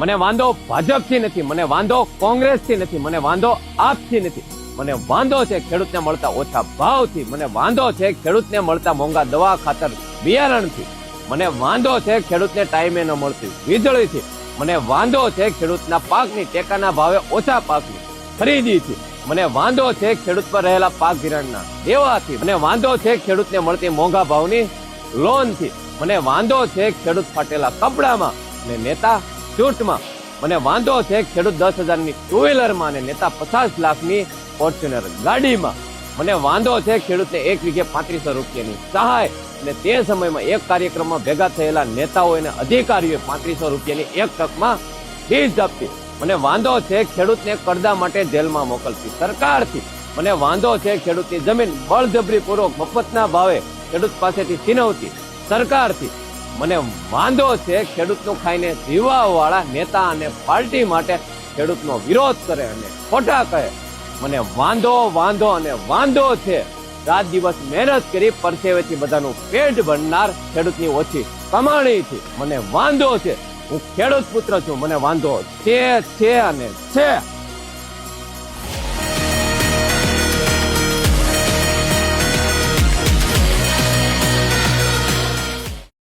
મને વાંધો ભાજપથી નથી, મને વાંધો કોંગ્રેસથી નથી, મને વાંધો આપથી નથી. મને વાંધો છે ખેડૂતને મળતા ઓછા ભાવથી, મને વાંધો છે ખેડૂતને મળતા મોંઘા દવા ખાતર બિયારણથી, મને વાંધો છે ખેડૂતને ટાઈમે ન મળતી વીજળીથી, મને વાંધો છે ખેડૂતના પાકની ટેકાના ભાવે ઓછા પાકની ખરીદીથી, મને વાંધો છે ખેડૂત પર રહેલા પાક ધિરાણના દેવાથી, મને વાંધો છે ખેડૂતને મળતી મોંઘા ભાવની લોનથી, મને વાંધો છે ખેડૂત ફાટેલા કપડામાં અને નેતા ચૂંટમાં, મને વાંધો છે ખેડૂત 10,000ની ટુ વ્હીલરમાં અને નેતા 50 લાખની ફોર્ચ્યુનર ગાડીમાં, મને વાંધો છે ખેડૂતને 1 વીઘે 3500 રૂપિયાની સહાય અને તે સમયમાં એક કાર્યક્રમમાં ભેગા થયેલા નેતાઓ અને અધિકારીઓએ 3500 રૂપિયાની એક ટકમાં ફીસ આપતી. મને વાંધો છે ખેડૂતને કરદા માટે જેલમાં મોકલતી સરકારથી, મને વાંધો છે ખેડૂતની જમીન બળજબરીપૂર્વક મફતના ભાવે ખેડૂત પાસેથી છીનવતી સરકારથી, મને વાંધો છે ખેડૂતનું ખાઈને જીવવાવાળા નેતા અને પાર્ટી માટે ખેડૂતનો વિરોધ કરે અને ખોટા કહે. મને વાંધો વાંધો અને વાંધો છે રાત દિવસ મહેનત કરી પરસેવેથી બધાનું પેટ ભરનાર ખેડૂતની ઓછી કમાણીથી. મને વાંધો છે, હું ખેડૂત પુત્ર છું, મને વાંધો છે અને છે.